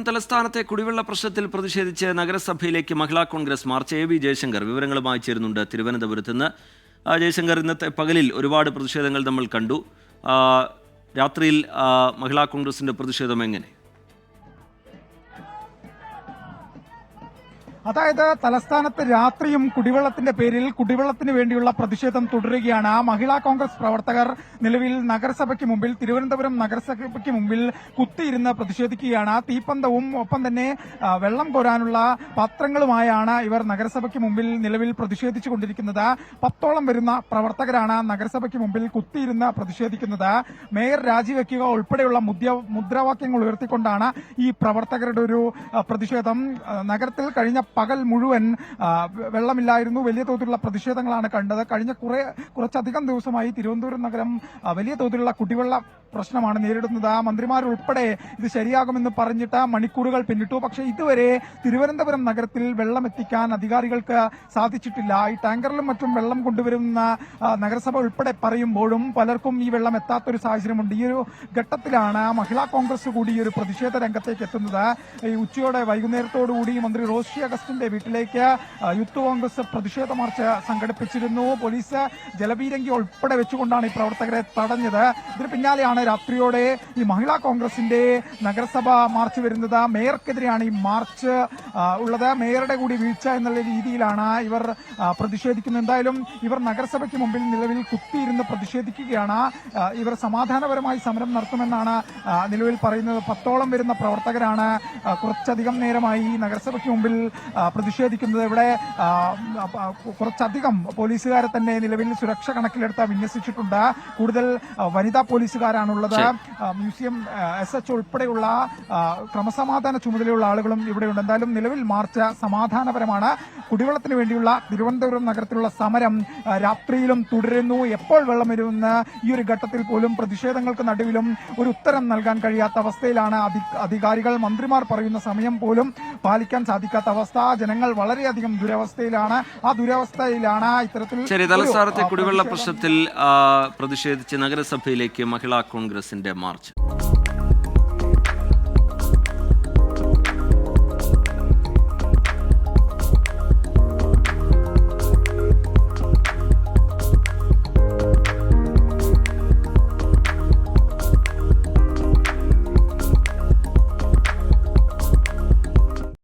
തലസ്ഥാനത്തെ കുടിവെള്ള പ്രശ്നത്തിൽ പ്രതിഷേധിച്ച് നഗരസഭയിലേക്ക് Mahila Congress march. A V Jayasankar വിവരങ്ങളുമായി ചേരുന്നുണ്ട് തിരുവനന്തപുരത്ത് നിന്ന്. ജയശങ്കർ, ഇന്നത്തെ പകലിൽ ഒരുപാട് പ്രതിഷേധങ്ങൾ നമ്മൾ കണ്ടു. രാത്രിയിൽ മഹിളാ കോൺഗ്രസിന്റെ പ്രതിഷേധം എങ്ങനെ? അതായത് തലസ്ഥാനത്ത് രാത്രിയും കുടിവെള്ളത്തിന്റെ പേരിൽ കുടിവെള്ളത്തിന് വേണ്ടിയുള്ള പ്രതിഷേധം തുടരുകയാണ്. മഹിളാ കോൺഗ്രസ് പ്രവർത്തകർ നിലവിൽ നഗരസഭയ്ക്ക് മുമ്പിൽ, തിരുവനന്തപുരം നഗരസഭയ്ക്ക് മുമ്പിൽ കുത്തിയിരുന്ന് പ്രതിഷേധിക്കുകയാണ്. തീപ്പന്തവും ഒപ്പം തന്നെ വെള്ളം കോരാനുള്ള പാത്രങ്ങളുമായാണ് ഇവർ നഗരസഭയ്ക്ക് മുമ്പിൽ നിലവിൽ പ്രതിഷേധിച്ചുകൊണ്ടിരിക്കുന്നത്. 10ഓളം വരുന്ന പ്രവർത്തകരാണ് നഗരസഭയ്ക്ക് മുമ്പിൽ കുത്തിയിരുന്ന് പ്രതിഷേധിക്കുന്നത്. മേയർ രാജിവെക്കുക ഉൾപ്പെടെയുള്ള മുദ്രാവാക്യങ്ങൾ ഉയർത്തിക്കൊണ്ടാണ് ഈ പ്രവർത്തകരുടെ ഒരു പ്രതിഷേധം. നഗരത്തിൽ കഴിഞ്ഞ പകൽ മുഴുവൻ വെള്ളമില്ലായിരുന്നു. വലിയ തോതിലുള്ള പ്രതിഷേധങ്ങളാണ് കണ്ടത്. കഴിഞ്ഞ കുറച്ചധികം ദിവസമായി തിരുവനന്തപുരം നഗരം വലിയ തോതിലുള്ള കുടിവെള്ള പ്രശ്നമാണ് നേരിടുന്നത്. മന്ത്രിമാരുൾപ്പെടെ ഇത് ശരിയാകുമെന്ന് പറഞ്ഞിട്ട് മണിക്കൂറുകൾ പിന്നിട്ടു. പക്ഷേ ഇതുവരെ തിരുവനന്തപുരം നഗരത്തിൽ വെള്ളം എത്തിക്കാൻ അധികാരികൾക്ക് സാധിച്ചിട്ടില്ല. ഈ ടാങ്കറിലും മറ്റും വെള്ളം കൊണ്ടുവരുന്ന നഗരസഭ ഉൾപ്പെടെ പറയുമ്പോഴും പലർക്കും ഈ വെള്ളം എത്താത്തൊരു സാഹചര്യമുണ്ട്. ഈ ഒരു ഘട്ടത്തിലാണ് മഹിളാ കോൺഗ്രസ് കൂടി ഈ ഒരു പ്രതിഷേധ രംഗത്തേക്ക് എത്തുന്നത്. ഈ ഉച്ചയോടെ വൈകുന്നേരത്തോടുകൂടി മന്ത്രി റോഷി അഗസ്റ്റിന്റെ വീട്ടിലേക്ക് യൂത്ത് കോൺഗ്രസ് പ്രതിഷേധ മാർച്ച് സംഘടിപ്പിച്ചിരുന്നു. പോലീസ് ജലപീരങ്കി ഉൾപ്പെടെ വെച്ചുകൊണ്ടാണ് ഈ പ്രവർത്തകരെ തടഞ്ഞത്. ഇതിന് പിന്നാലെയാണ് രാത്രിയോടെ ഈ മഹിളാ കോൺഗ്രസിന്റെ നഗരസഭ മാർച്ച് വരുന്നത്. മേയർക്കെതിരെയാണ് ഈ മാർച്ച് ഉള്ളത്. മേയറുടെ കൂടി വീഴ്ച എന്നുള്ള രീതിയിലാണ് ഇവർ പ്രതിഷേധിക്കുന്നത്. എന്തായാലും ഇവർ നഗരസഭയ്ക്ക് മുമ്പിൽ നിലവിൽ കുത്തിയിരുന്ന് പ്രതിഷേധിക്കുകയാണ്. ഇവർ സമാധാനപരമായി സമരം നടത്തുമെന്നാണ് നിലവിൽ പറയുന്നത്. 10ഓളം വരുന്ന പ്രവർത്തകരാണ് കുറച്ചധികം നേരമായി നഗരസഭയ്ക്ക് മുമ്പിൽ പ്രതിഷേധിക്കുന്നത്. ഇവിടെ കുറച്ചധികം പോലീസുകാരെ തന്നെ നിലവിൽ സുരക്ഷ കണക്കിലെടുത്ത് വിന്യസിച്ചിട്ടുണ്ട്. കൂടുതൽ വനിതാ പോലീസുകാരാണുള്ളത്. മ്യൂസിയം SH ഉൾപ്പെടെയുള്ള ക്രമസമാധാന ചുമതലയുള്ള ആളുകളും ഇവിടെയുണ്ട്. എന്തായാലും നിലവിൽ മാർച്ച് സമാധാനപരമാണ്. കുടിവെള്ളത്തിന് വേണ്ടിയുള്ള തിരുവനന്തപുരം നഗരത്തിലുള്ള സമരം രാത്രിയിലും തുടരുന്നു. എപ്പോൾ വെള്ളം വരുമെന്ന് ഈ ഒരു ഘട്ടത്തിൽ പോലും പ്രതിഷേധങ്ങൾക്ക് നടുവിലും ഒരു ഉത്തരം നൽകാൻ കഴിയാത്ത അവസ്ഥയിലാണ് അധികാരികൾ. മന്ത്രിമാർ പറയുന്ന സമയം പോലും പാലിക്കാൻ സാധിക്കാത്ത അവസ്ഥ. ജനങ്ങൾ വളരെയധികം ദുരവസ്ഥയിലാണ്. ആ ദുരവസ്ഥയിലാണ് ഇത്തരത്തിൽ തലസ്ഥാനത്തെ കുടിവെള്ള പ്രശ്നത്തിൽ പ്രതിഷേധിച്ച് നഗരസഭയിലേക്ക് മഹിളാ കോൺഗ്രസിന്റെ മാർച്ച്.